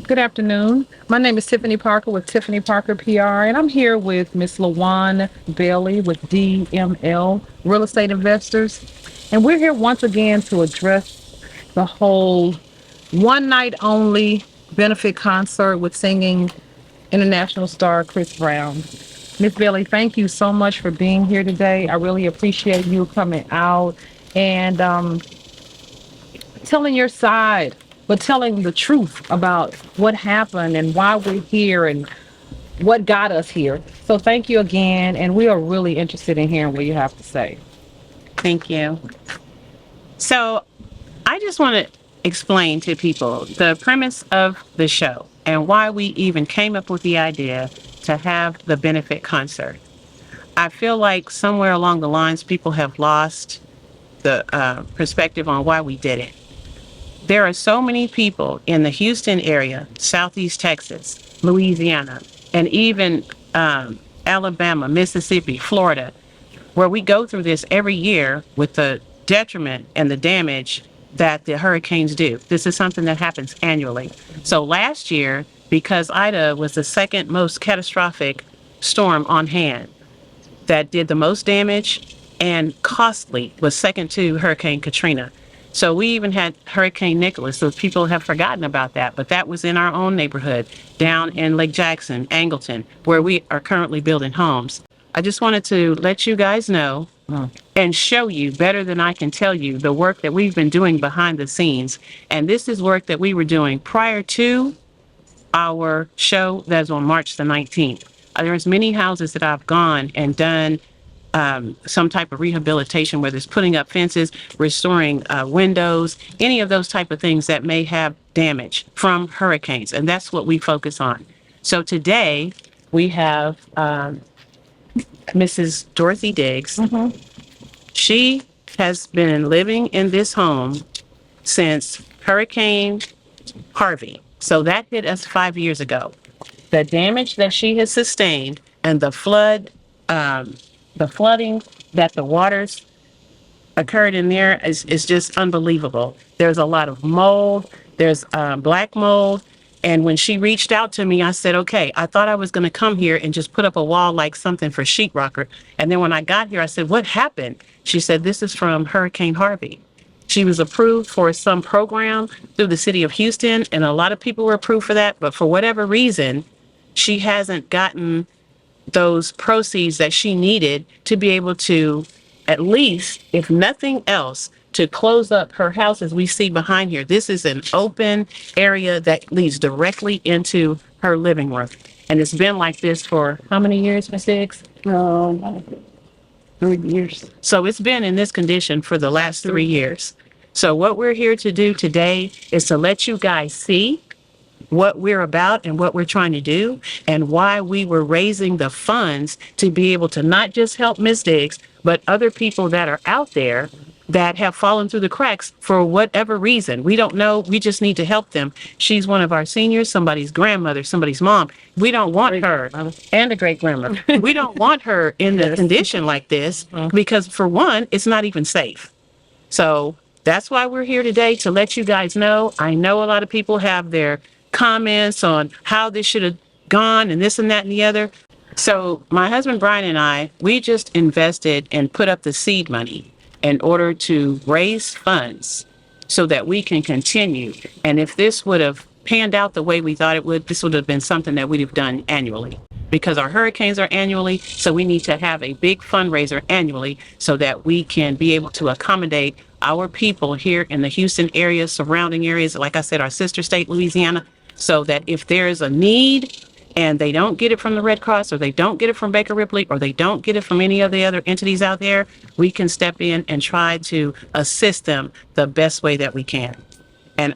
Good afternoon. My name is Tiffany Parker with Tiffany Parker PR, and I'm here with Miss LaWan Bailey with DML Real Estate Investors. And we're here once again to address the whole one night only benefit concert with singing international star Chris Brown. Miss Bailey, thank you so much for being here today. I really appreciate you coming out and telling your side, but telling the truth about what happened and why we're here and what got us here. So thank you again, and we are really interested in hearing what you have to say. Thank you. So, I just want to explain to people the premise of the show and why we even came up with the idea to have the benefit concert. I feel like somewhere along the lines, people have lost the perspective on why we did it. There are so many people in the Houston area, Southeast Texas, Louisiana, and even Alabama, Mississippi, Florida, where we go through this every year with the detriment and the damage that the hurricanes do. This is something that happens annually. So last year, because Ida was the second most catastrophic storm on hand that did the most damage and costly, was second to Hurricane Katrina. So we even had Hurricane Nicholas, so people have forgotten about that, but that was in our own neighborhood down in Lake Jackson, Angleton, where we are currently building homes. I just wanted to let you guys know and show you better than I can tell you the work that we've been doing behind the scenes. And this is work that we were doing prior to our show that's on March the 19th. There's many houses that I've gone and done some type of rehabilitation, whether it's putting up fences, restoring windows, any of those type of things that may have damage from hurricanes. And that's what we focus on. So today we have Mrs. Dorothy Diggs. She has been living in this home since Hurricane Harvey. So that hit us 5 years ago. The damage that she has sustained and the flooding that the waters occurred in there is just unbelievable. There's a lot of mold. There's black mold. And when she reached out to me, I said, okay, I thought I was going to come here and just put up a wall like something for sheetrocker. And then when I got here, I said, what happened? She said, this is from Hurricane Harvey. She was approved for some program through the city of Houston, and a lot of people were approved for that. But for whatever reason, she hasn't gotten those proceeds that she needed to be able to, at least, if nothing else, to close up her house as we see behind here. This is an open area that leads directly into her living room. And it's been like this for how many years, Ms. Diggs? 3 years. So it's been in this condition for the last 3 years. So what we're here to do today is to let you guys see what we're about and what we're trying to do and why we were raising the funds to be able to not just help Ms. Diggs, but other people that are out there that have fallen through the cracks for whatever reason. We don't know. We just need to help them. She's one of our seniors, somebody's grandmother, somebody's mom. We don't want her, and a great grandmother. We don't want her in the condition like this because, for one, it's not even safe. So that's why we're here today, to let you guys know. I know a lot of people have their comments on how this should have gone and this and that and the other. So my husband Brian and I, we just invested and put up the seed money in order to raise funds so that we can continue. And if this would have panned out the way we thought it would, this would have been something that we'd have done annually, because our hurricanes are annually. So we need to have a big fundraiser annually so that we can be able to accommodate our people here in the Houston area, surrounding areas, like I said, our sister state, Louisiana, so that if there is a need and they don't get it from the Red Cross, or they don't get it from Baker Ripley, or they don't get it from any of the other entities out there, we can step in and try to assist them the best way that we can. And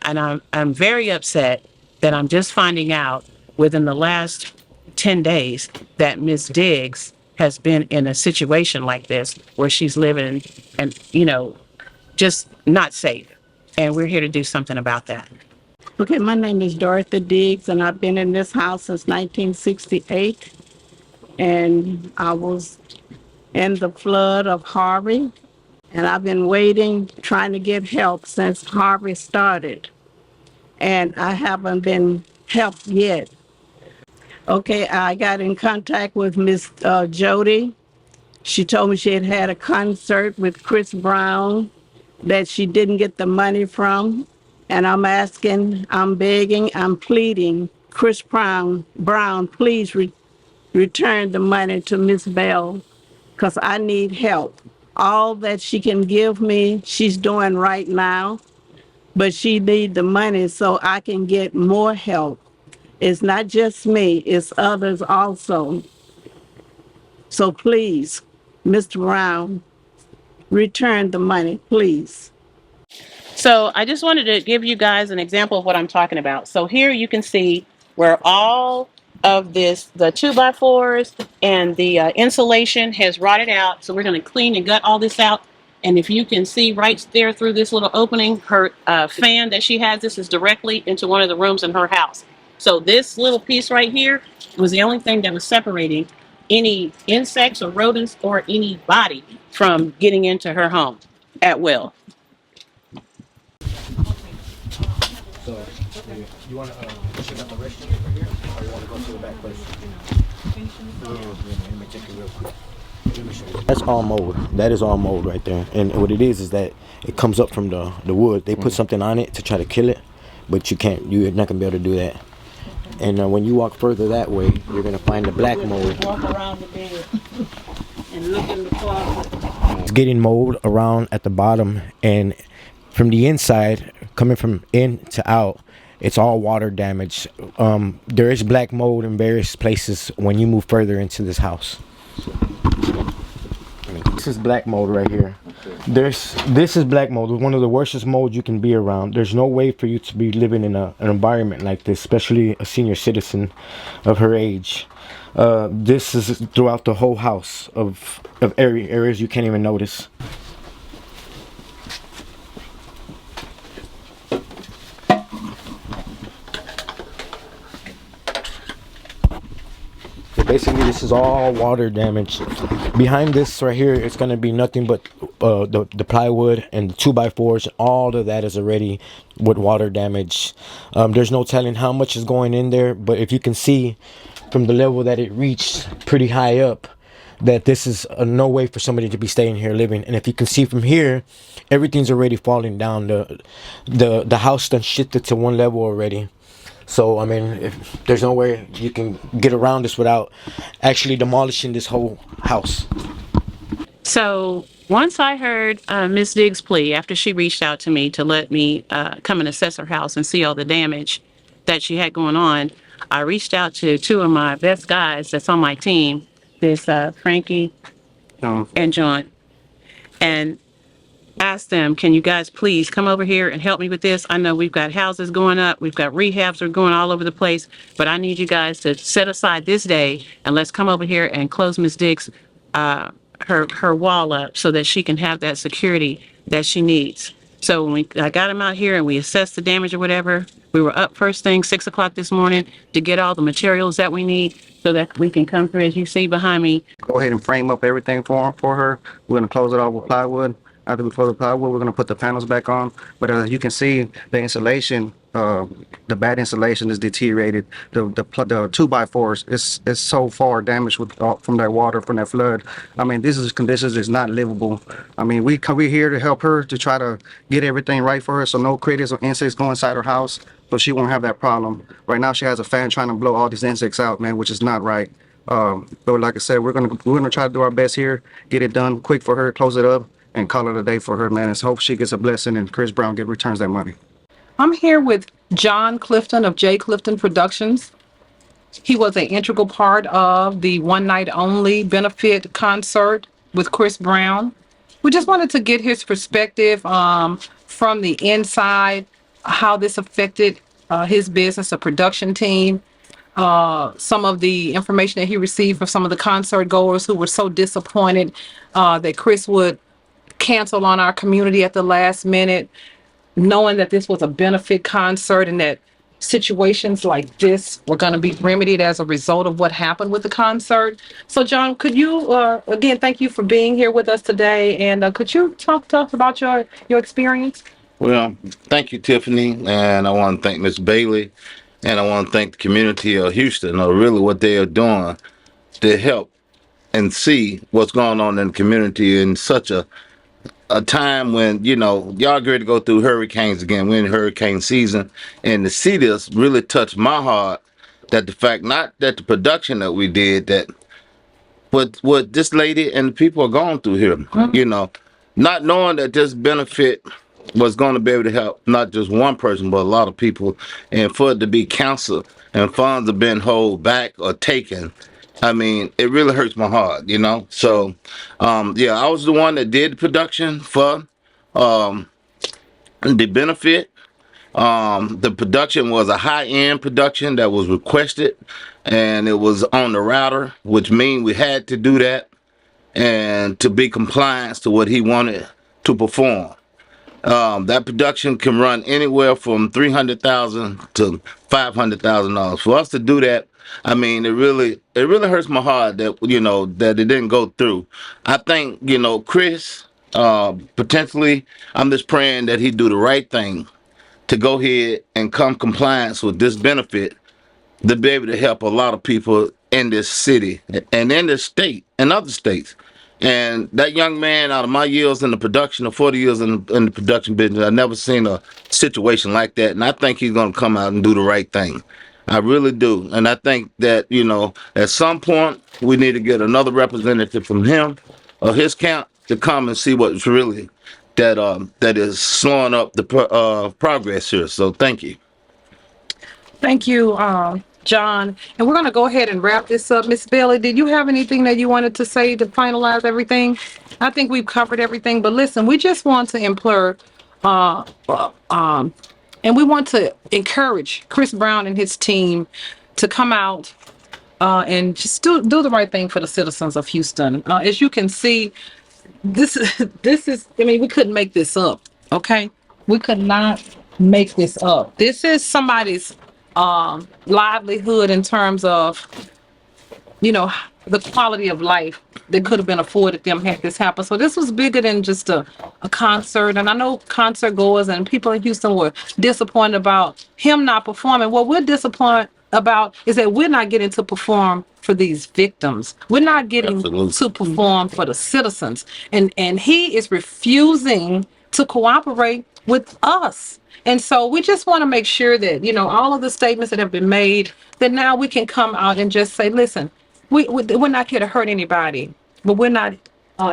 I'm very upset that I'm just finding out within the last 10 days that Ms. Diggs has been in a situation like this where she's living and, just not safe. And we're here to do something about that. Okay, my name is Dorothy Diggs, and I've been in this house since 1968. And I was in the flood of Harvey, and I've been waiting, trying to get help since Harvey started. And I haven't been help yet. Okay, I got in contact with Miss Jody. She told me she had had a concert with Chris Brown that she didn't get the money from. And I'm asking, I'm begging, I'm pleading, Chris Brown, please return the money to Miss Bell, because I need help. All that she can give me, she's doing right now, but she need the money so I can get more help. It's not just me, it's others also. So please, Mr. Brown, return the money, please. So I just wanted to give you guys an example of what I'm talking about. So here you can see where all of this, the 2x4s and the insulation has rotted out. So we're going to clean and gut all this out. And if you can see right there through this little opening, her fan that she has, this is directly into one of the rooms in her house. So this little piece right here was the only thing that was separating any insects or rodents or anybody from getting into her home at will. So, you want to check out the restroom over here, or you want to go to the back place? Let me check it real quick. Let me show you. That's all mold. That is all mold right there. And what it is that it comes up from the wood. They put something on it to try to kill it, but you can't. You're not gonna be able to do that. And when you walk further that way, you're gonna find the black mold. Walk around the bed and look in the closet. It's getting mold around at the bottom, and from the inside, coming from in to out, it's all water damage. There is black mold in various places when you move further into this house. This is black mold right here. This is black mold, one of the worstest mold you can be around. There's no way for you to be living in an environment like this, especially a senior citizen of her age. This is throughout the whole house of areas you can't even notice. Basically, this is all water damage. Behind this right here, it's going to be nothing but the plywood and the 2x4s. All of that is already with water damage. There's no telling how much is going in there, but if you can see from the level that it reached pretty high up, that this is no way for somebody to be staying here living. And if you can see from here, everything's already falling down. The house done shifted to one level already. So, I mean, if there's no way you can get around this without actually demolishing this whole house. So once I heard Ms. Diggs' plea after she reached out to me to let me come and assess her house and see all the damage that she had going on, I reached out to two of my best guys that's on my team, this Frankie and John, and asked them, can you guys please come over here and help me with this? I know we've got houses going up, we've got rehabs that are going all over the place, but I need you guys to set aside this day and let's come over here and close Ms. Diggs' her wall up so that she can have that security that she needs. So when I got him out here and we assessed the damage or whatever, we were up first thing 6 o'clock this morning to get all the materials that we need so that we can come through, as you see behind me. Go ahead and frame up everything for her. We're gonna close it off with plywood. After we close the plywood, we're gonna put the panels back on. But as you can see, the insulation, the bad insulation is deteriorated. The 2x4s is so far damaged with from that water, from that flood. I mean, this is conditions is not livable. I mean, we're here to help her to try to get everything right for her, so no critters or insects go inside her house, so she won't have that problem. Right now, she has a fan trying to blow all these insects out, man, which is not right. But like I said, we're gonna try to do our best here, get it done quick for her, close it up, and call it a day for her, man. And hope she gets a blessing and Chris Brown returns that money. I'm here with John Clifton of J. Clifton Productions. He was an integral part of the one night only benefit concert with Chris Brown. We just wanted to get his perspective from the inside, how this affected his business, a production team, some of the information that he received from some of the concert goers who were so disappointed that Chris would cancel on our community at the last minute, knowing that this was a benefit concert and that situations like this were going to be remedied as a result of what happened with the concert. So, John, could you, again, thank you for being here with us today, and could you talk to us about your experience? Well, thank you, Tiffany, and I want to thank Miss Bailey And I want to thank the community of Houston, or really what they are doing to help and see what's going on in the community in such a time when, y'all get ready to go through hurricanes again. We're in hurricane season, and to see this really touched my heart, that the fact, not that the production that we did, that what this lady and the people are going through here, not knowing that this benefit was going to be able to help not just one person but a lot of people, and for it to be canceled and funds have been held back or taken. I mean, it really hurts my heart. So yeah, I was the one that did the production for um the benefit. The production was a high-end production that was requested, and it was on the router, which means we had to do that and to be compliant to what he wanted to perform. That production can run anywhere from $300,000 to $500,000. For us to do that, I mean, it really hurts my heart that that it didn't go through. I think Chris, potentially, I'm just praying that he do the right thing to go ahead and come compliance with this benefit, to be able to help a lot of people in this city and in this state and other states. And that young man, out of my years in the production, of 40 years in the production business, I've never seen a situation like that. And I think he's going to come out and do the right thing. I really do. And I think that, at some point, we need to get another representative from him or his camp to come and see what's really that is slowing up the progress here. So thank you. Thank you, John. And we're going to go ahead and wrap this up. Miss Bailey, did you have anything that you wanted to say to finalize everything? I think we've covered everything, but listen, we just want to implore, uh, uh, um, and we want to encourage Chris Brown and his team to come out and just do the right thing for the citizens of Houston. As you can see, this this is, I mean, we couldn't make this up. Okay, we could not make this up. This is somebody's livelihood in terms of, you know, the quality of life that could have been afforded them had this happened. So this was bigger than just a concert. And I know concert goers and people in Houston were disappointed about him not performing. What we're disappointed about is that we're not getting to perform for these victims. We're not getting Absolutely. to perform for the citizens. And he is refusing to cooperate with us. And so we just want to make sure that, you know, all of the statements that have been made, that now we can come out and just say, listen, we're not here to hurt anybody, but we're not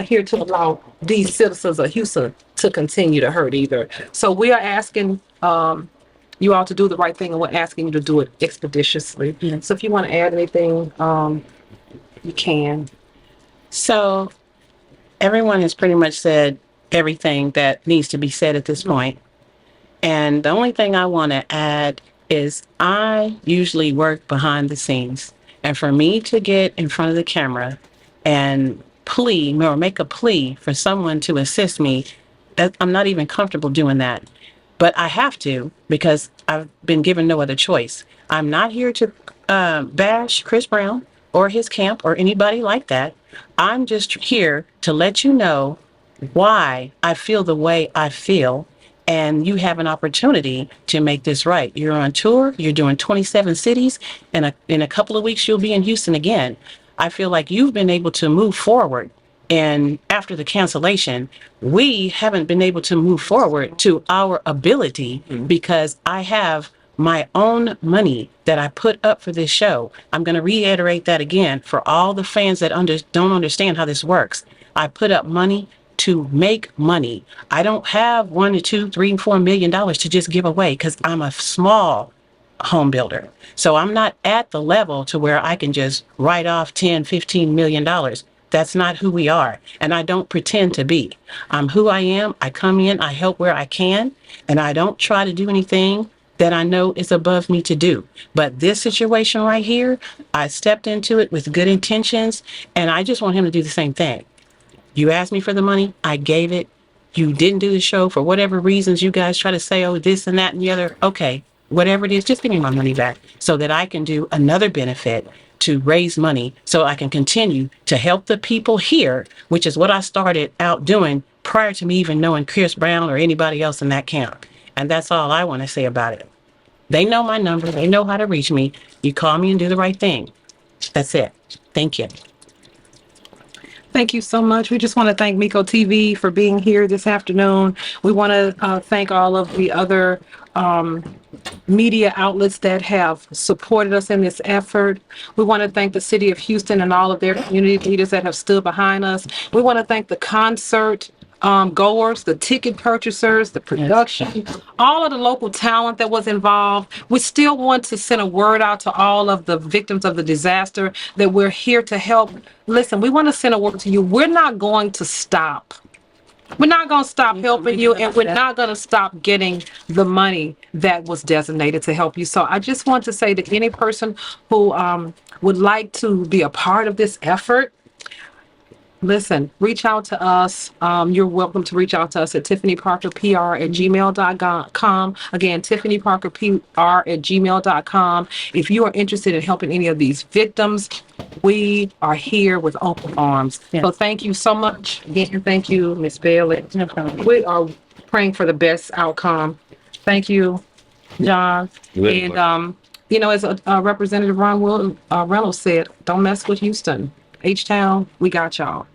here to allow these citizens of Houston to continue to hurt either. So we are asking you all to do the right thing, and we're asking you to do it expeditiously. So if you want to add anything, you can. So everyone has pretty much said everything that needs to be said at this point. And the only thing I want to add is I usually work behind the scenes. And for me to get in front of the camera and plea or make a plea for someone to assist me, I'm not even comfortable doing that. But I have to because I've been given no other choice. I'm not here to bash Chris Brown or his camp or anybody like that. I'm just here to let you know why I feel the way I feel, and you have an opportunity to make this right. You're on tour, you're doing 27 cities, and in a couple of weeks you'll be in Houston again. I feel like you've been able to move forward, and after the cancellation, we haven't been able to move forward to our ability because I have my own money that I put up for this show. I'm going to reiterate that again for all the fans that don't understand how this works. I put up money to make money. I don't have $1 to $2, $3, $4 million to just give away because I'm a small home builder. So I'm not at the level to where I can just write off 10, $15 million. That's not who we are. And I don't pretend to be. I'm who I am. I come in, I help where I can, and I don't try to do anything that I know is above me to do. But this situation right here, I stepped into it with good intentions, and I just want him to do the same thing. You asked me for the money, I gave it. You didn't do the show for whatever reasons you guys try to say, oh, this and that and the other. Okay, whatever it is, just give me my money back so that I can do another benefit to raise money so I can continue to help the people here, which is what I started out doing prior to me even knowing Chris Brown or anybody else in that camp. And that's all I want to say about it. They know my number. They know how to reach me. You call me and do the right thing. That's it. Thank you. Thank you so much. We just want to thank Miko TV for being here this afternoon. We want to thank all of the other media outlets that have supported us in this effort. We want to thank the city of Houston and all of their community leaders that have stood behind us. We want to thank the concert goers, the ticket purchasers, the production, all of the local talent that was involved. We still want to send a word out to all of the victims of the disaster that we're here to help. Listen, we want to send a word to you. We're not going to stop. We're not going to stop helping you, and we're not going to stop getting the money that was designated to help you. So I just want to say that any person who would like to be a part of this effort, listen, reach out to us. You're welcome to reach out to us at tiffanyparkerpr@gmail.com. Again, tiffanyparkerpr@gmail.com. If you are interested in helping any of these victims, we are here with open arms. So thank you so much. Again, thank you, Ms. Bailey. No problem. We are praying for the best outcome. Thank you, John. Very And, much. as Representative Ron Reynolds said, don't mess with Houston. H-Town, we got y'all.